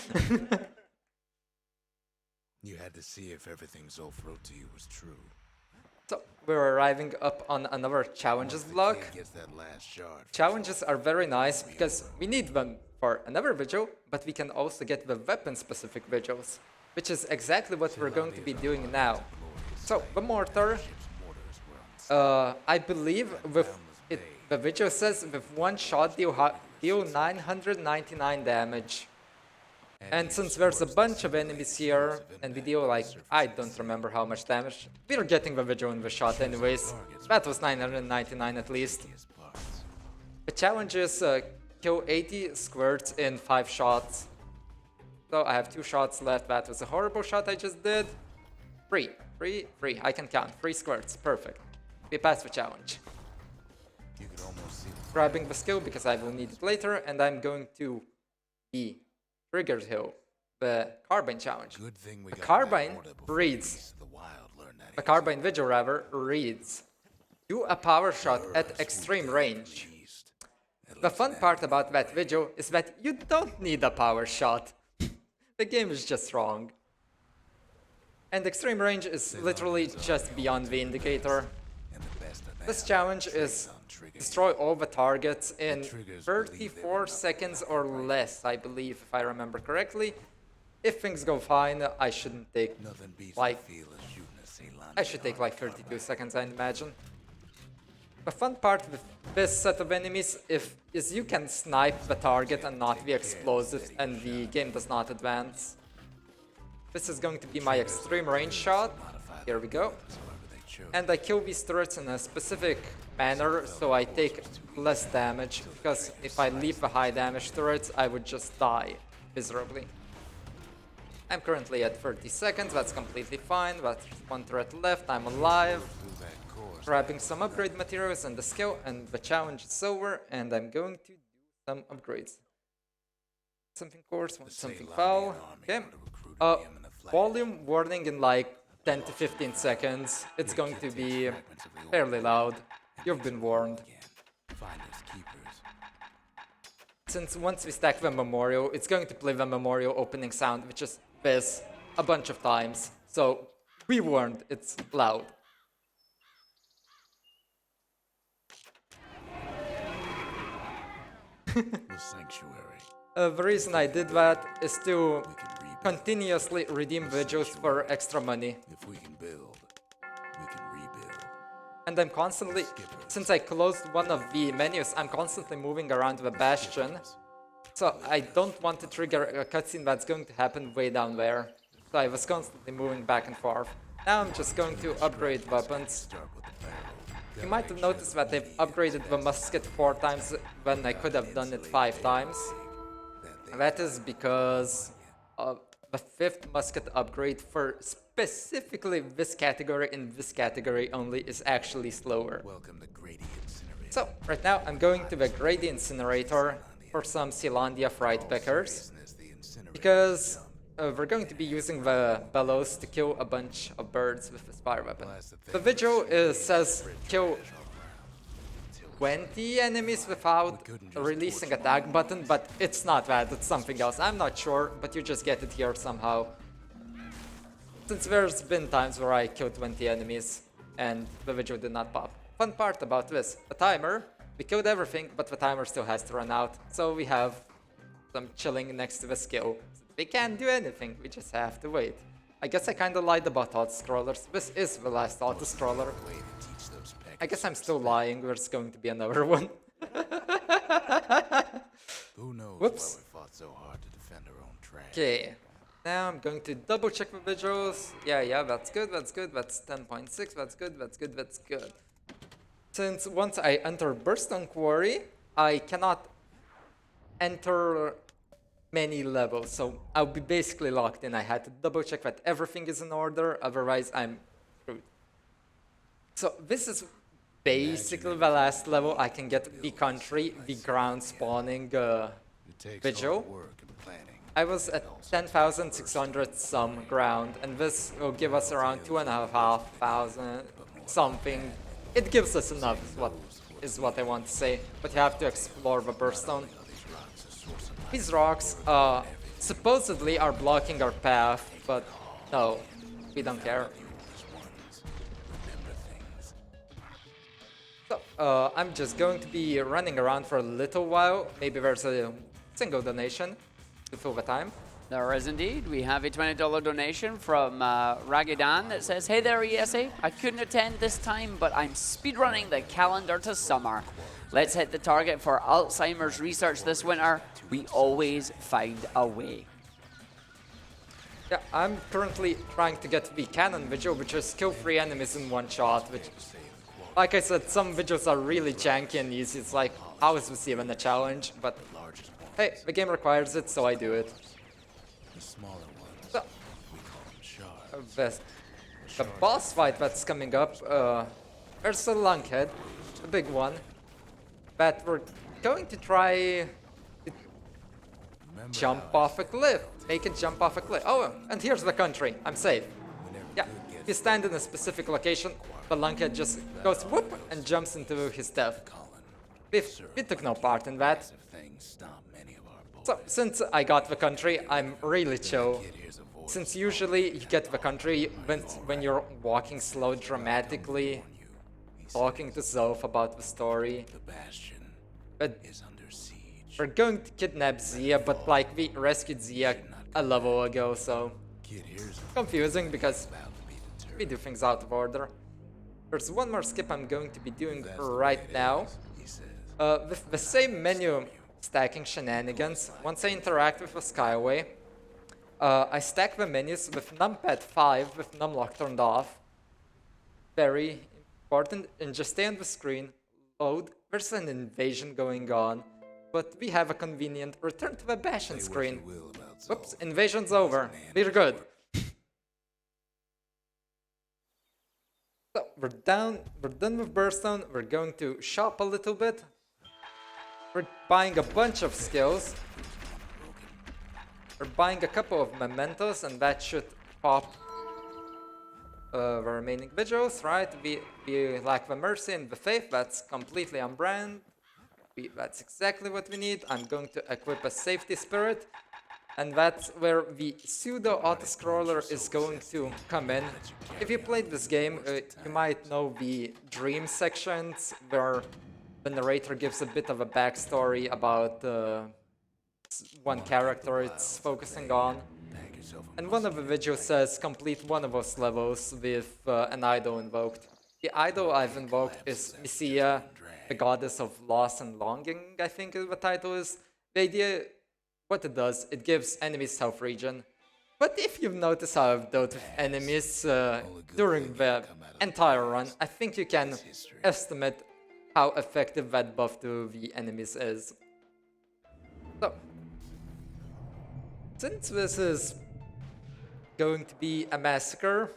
You had to see if everything Zolf wrote to you was true. So we're arriving up on another challenges block. Challenges are very nice because we need them for another vigil, but we can also get the weapon-specific vigils, which is exactly what we're going to be doing now. So the mortar, I believe with it, the vigil says with one shot deal 999 damage. And since there's a bunch of enemies here, and we deal like, I don't remember how much damage, we're getting the vigil in the shot anyways. That was 999 at least. The challenge is kill 80 squirts in 5 shots. So I have 2 shots left. That was a horrible shot I just did. 3. I can count. 3 squirts. Perfect. We passed the challenge. Grabbing the skill because I will need it later, and I'm going to be Trigger's Hill, the Carbine challenge. The Carbine reads, the Carbine Vigil rather reads, do a power shot at extreme range. The fun part about that vigil is that you don't need a power shot. The game is just wrong. And extreme range is literally just beyond the indicator. This challenge is destroy all the targets in 34 seconds or less, I believe, if I remember correctly. If things go fine, I shouldn't take like... I should take like 32 seconds, I imagine. The fun part with this set of enemies is you can snipe the target and not the explosive, and the game does not advance. This is going to be my extreme range shot. Here we go. And I kill these turrets in a specific manner, so I take less damage, because if I leave the high damage turrets, I would just die miserably. I'm currently at 30 seconds, that's completely fine, that's 1 turret left, I'm alive. Grabbing some upgrade materials and the skill, and the challenge is over, and I'm going to do some upgrades. Something coarse, something foul. Okay. Volume warning in like 10 to 15 seconds. It's going to be fairly loud. You've been warned. Since once we stack the memorial, it's going to play the memorial opening sound, which is this, a bunch of times. So, be warned, it's loud. The sanctuary. The reason I did that is to continuously redeem vigils for extra money. If we can build, we can rebuild. And I'm constantly, since I closed one of the menus, I'm constantly moving around the Bastion. So I don't want to trigger a cutscene that's going to happen way down there. So I was constantly moving back and forth. Now I'm just going to upgrade weapons. You might have noticed that they've upgraded the musket 4 times when I could have done it 5 times. That is because the 5th musket upgrade for specifically this category in this category only is actually slower. So right now I'm going to the Grady Incinerator for some Sealandia Fright Pickers, because we're going to be using the bellows to kill a bunch of birds with this fire weapon. The video says kill 20 enemies without releasing a tag button, but it's not that, it's something else. I'm not sure, but you just get it here somehow. Since there's been times where I killed 20 enemies and the video did not pop. Fun part about this, a timer. We killed everything, but the timer still has to run out. So we have some chilling next to the skill. We can't do anything, we just have to wait. I guess I kinda lied about auto-scrollers. This is the last auto-scroller. I guess I'm still lying, there's going to be another one. Whoops. Okay, now I'm going to double check the visuals. Yeah, that's good, that's 10.6, that's good. Since once I enter Burstone Quarry, I cannot enter many levels, so I'll be basically locked in. I had to double check that everything is in order, otherwise I'm screwed. So this is basically the last level. I can get the country, the ground spawning visual. I was at 10,600 some ground, and this will give us around 2,500 something. It gives us enough, is what I want to say, but you have to explore the Burstone. These rocks supposedly are blocking our path, but no, we don't care. So, I'm just going to be running around for a little while. Maybe there's a single donation to fill the time. There is indeed. We have a $20 donation from Ragadan that says, "Hey there, ESA. I couldn't attend this time, but I'm speedrunning the calendar to summer. Let's hit the target for Alzheimer's research this winter. We always find a way." Yeah, I'm currently trying to get the cannon video, which is kill 3 enemies in 1 shot, which, like I said, some videos are really janky and easy. It's like, how is this even a challenge? But hey, the game requires it, so I do it. So, the boss fight that's coming up, there's a lunkhead, a big one, that we're going to try to jump off a cliff. Make it jump off a cliff. Oh, and here's the country. I'm safe. Yeah, if you stand in a specific location, the lunkhead just goes whoop and jumps into his death. We took no part in that. So, since I got the country, I'm really chill. Since usually you get the country when you're walking slow dramatically, talking to Zoph about the story. But we're going to kidnap Zia, but like we rescued Zia a level ago, so confusing because we do things out of order. There's one more skip I'm going to be doing right now. With the same menu stacking shenanigans, once I interact with a Skyway, I stack the menus with numpad 5 with numlock turned off. Very important, and just stay on the screen, load, there's an invasion going on, but we have a convenient return to the Bastion screen. Whoops, invasion's over, we're good. So, we're done with Burstone, we're going to shop a little bit. We're buying a bunch of skills. We're buying a couple of mementos, and that should pop the remaining visuals, right? We lack the mercy and the faith, that's completely on brand. That's exactly what we need. I'm going to equip a safety spirit, and that's where the pseudo auto-scroller is going to come in. If you played this game, you might know the dream sections where the narrator gives a bit of a backstory about one character it's focusing on. And one of the videos says complete one of those levels with an idol invoked. The idol I've invoked is Messiah, the goddess of loss and longing, I think is what title is. The idea, what it does, it gives enemies self-regen. But if you've noticed how I've dealt with enemies during the entire run, I think you can estimate how effective that buff to the enemies is. So, since this is going to be a massacre,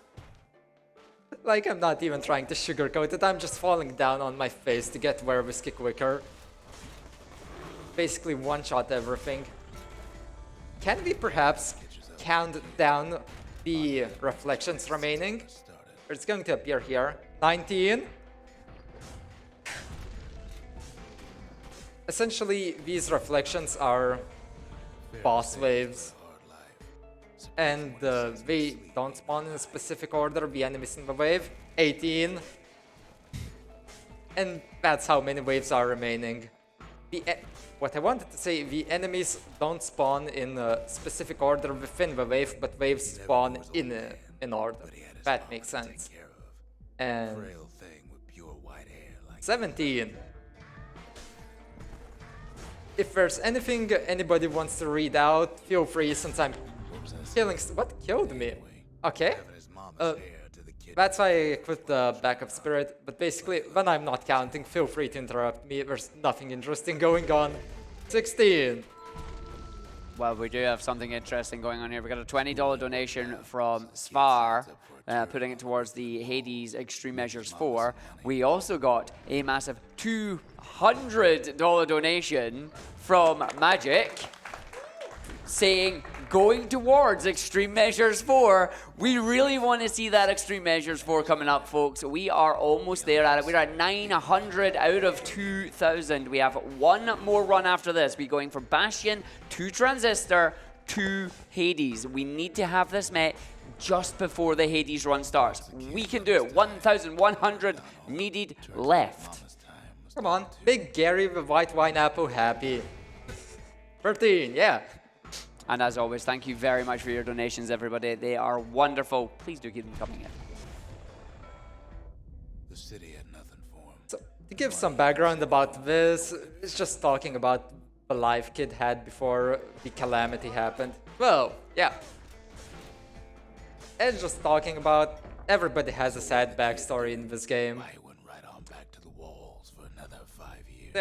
like I'm not even trying to sugarcoat it, I'm just falling down on my face to get where Whiskey quicker. Basically one-shot everything. Can we perhaps count down the reflections remaining? It's going to appear here. 19. Essentially, these reflections are boss waves. And they don't spawn in a specific order, the enemies in the wave. 18. And that's how many waves are remaining. What I wanted to say, the enemies don't spawn in a specific order within the wave, but waves spawn in order. That makes sense. And 17. If there's anything anybody wants to read out, feel free, since I'm killing... What killed me? Okay. That's why I quit the backup spirit, but basically, when I'm not counting, feel free to interrupt me. There's nothing interesting going on. 16. Well, we do have something interesting going on here. We got a $20 donation from Svar, putting it towards the Hades Extreme Measures 4. We also got a massive $200 donation from Magic, saying, going towards Extreme Measures 4. We really want to see that Extreme Measures 4 coming up, folks. We are almost there at it. We're at 900 out of 2,000. We have one more run after this. We're going from Bastion to Transistor to Hades. We need to have this met just before the Hades run starts. We can do it. 1,100 needed left. Come on. Big Gary the White Wine Apple happy. 13, yeah. And as always, thank you very much for your donations, everybody. They are wonderful. Please do keep them coming in. The city had nothing for him. So, to give some background about this, it's just talking about the life Kid had before the calamity happened. Well, yeah. It's just talking about everybody has a sad backstory in this game. Why he went right on back to the walls for another 5 years.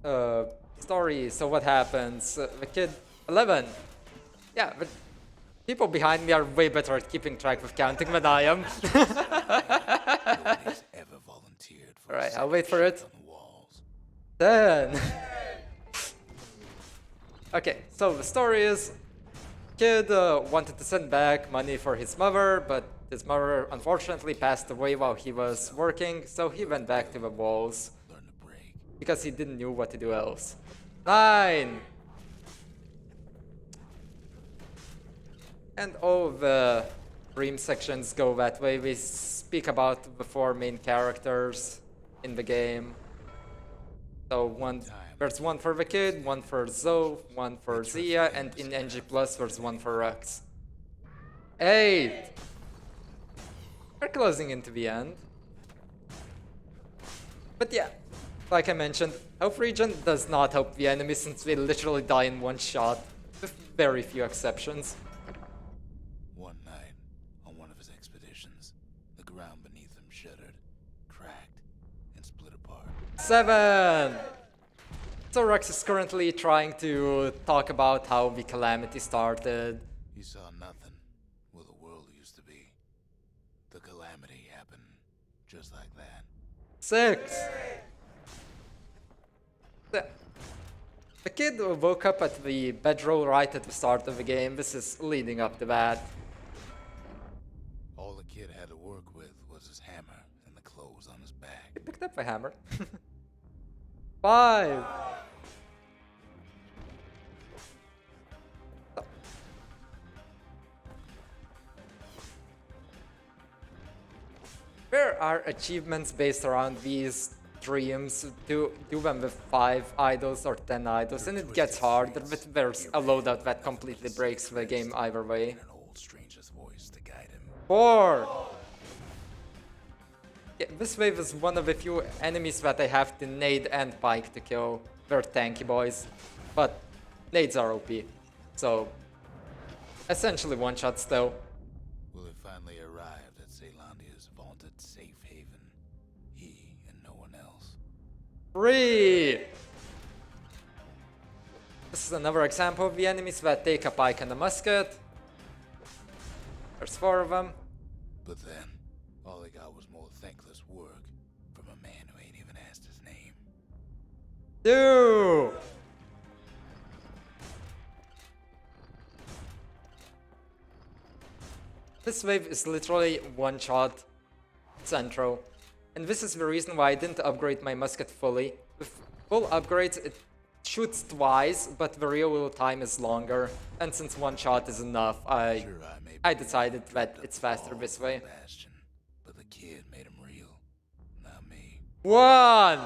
Yeah. Story, so what happens? The kid... 11. Yeah, but people behind me are way better at keeping track of counting than I am. Alright, I'll wait for it. 10. Okay, so the story is, kid wanted to send back money for his mother, but his mother unfortunately passed away while he was working, so he went back to the walls because he didn't know what to do else. 9. And all the dream sections go that way. We speak about the 4 main characters in the game. So there's one for the kid, one for Zoe, one for Zia, and in NG Plus there's one for Rex. 8. We're closing into the end. But yeah, like I mentioned, health regen does not help the enemy since they literally die in one shot, with very few exceptions. One night, on one of his expeditions, the ground beneath him shuddered, cracked, and split apart. 7! So Rex is currently trying to talk about how the calamity started. He saw nothing where the world used to be. The calamity happened just like that. 6! The kid woke up at the bedroll right at the start of the game. This is leading up to that. All the kid had to work with was his hammer and the clothes on his back. He picked up a hammer. 5! There are achievements based around these dreams. Do them with 5 idols or 10 idols, and it gets harder, but there's a loadout that completely breaks the game either way. 4! Yeah, this wave is one of the few enemies that I have to nade and pike to kill. They're tanky boys, but nades are OP. So, essentially one-shot still. Will it finally arrive at Caelandia's vaunted safe haven? He and no one else. 3! This is another example of the enemies that take a pike and a musket. There's 4 of them. But then, all they got was more thankless work from a man who ain't even asked his name. 2! This wave is literally one-shot central. And this is the reason why I didn't upgrade my musket fully. With full upgrades, it shoots twice, but the real time is longer. And since one shot is enough, I decided that it's faster this way. Bastion, but the kid made him real, not me. 1!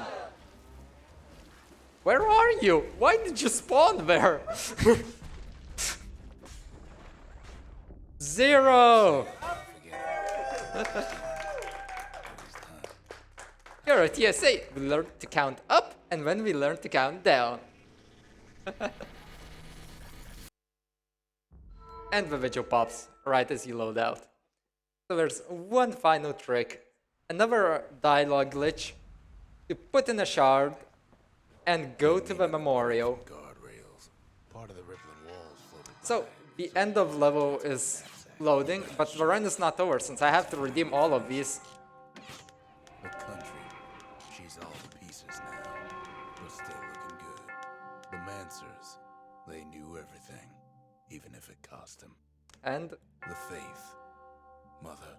Where are you? Why did you spawn there? 0! Here at TSA, we learn to count up, and when we learn to count down. And the video pops right as you load out. So there's one final trick, another dialogue glitch, to put in a shard and go to the memorial. Guardrails. Part of the rippling walls floated So by. the end of level is loading, but the run is not over since I have to redeem all of these. The country, she's all to pieces now, but still looking good. The Mancers, they knew everything, even if it cost them. And The faith, mother,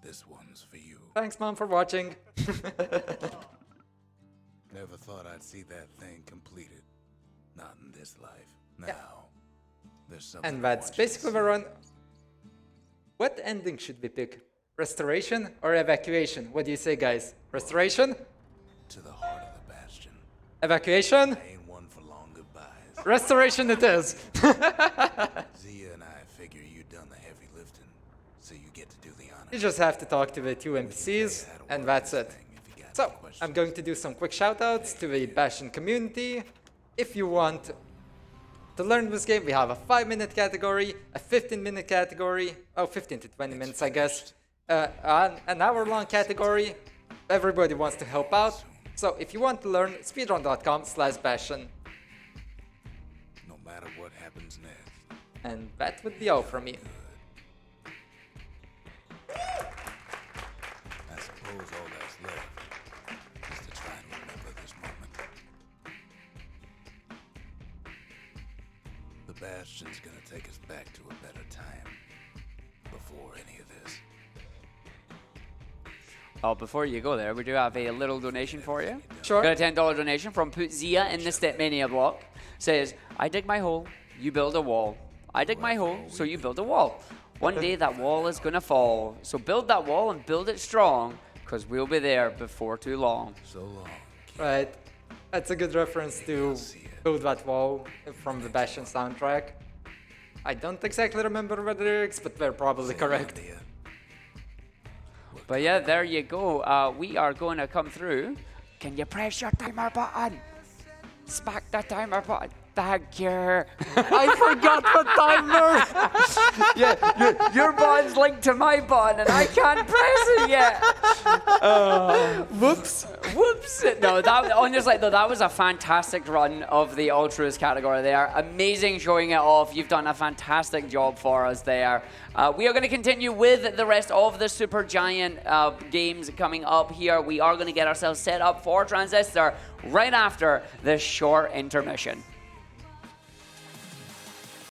this one's for you. thanks, Mom, for watching. Never thought I'd see that thing completed. Not in this life. Now, there's something. And I that's want you to basically see. the run. What ending should we pick? Restoration or evacuation? What do you say, guys? Restoration? To the heart of the Bastion. Evacuation? I ain't one for long goodbyes. Restoration it is. Zia and I figure you done the heavy lifting, so you get to do the honor. You just have to talk to the 2 NPCs, and that's it. So, I'm going to do some quick shoutouts to the Bastion community. If you want to learn this game, we have a 5-minute category, a 15-minute category, 15 to 20 minutes, I guess, an hour-long category. Everybody wants to help out. So, if you want to learn, speedrun.com/Bastion. No matter what happens next. And that would be all from me. I suppose all that's left is to try and remember this moment. The Bastion's gonna take us back to a better time. Before any of this. Oh, before you go there, we do have a little donation for you. Sure. Got a $10 donation from Put Zia in the Stepmania block. Says, I dig my hole, you build a wall. I dig my hole, so you build a wall. One day that wall is gonna fall. So build that wall and build it strong, because we'll be there before too long. So long. Right. That's a good reference to Build That Wall from the Bastion soundtrack. I don't exactly remember the lyrics, but they're probably correct. But yeah, there you go. We are going to come through. Can you press your timer button? Smack the timer button. Thank you. I forgot the timer! Yeah, your button's linked to my button and I can't press it yet. Whoops! Whoops. No, that honestly, though, that was a fantastic run of the Altruist category there. Amazing showing it off. You've done a fantastic job for us there. We are going to continue with the rest of the Super Giant games coming up here. We are going to get ourselves set up for Transistor right after this short intermission.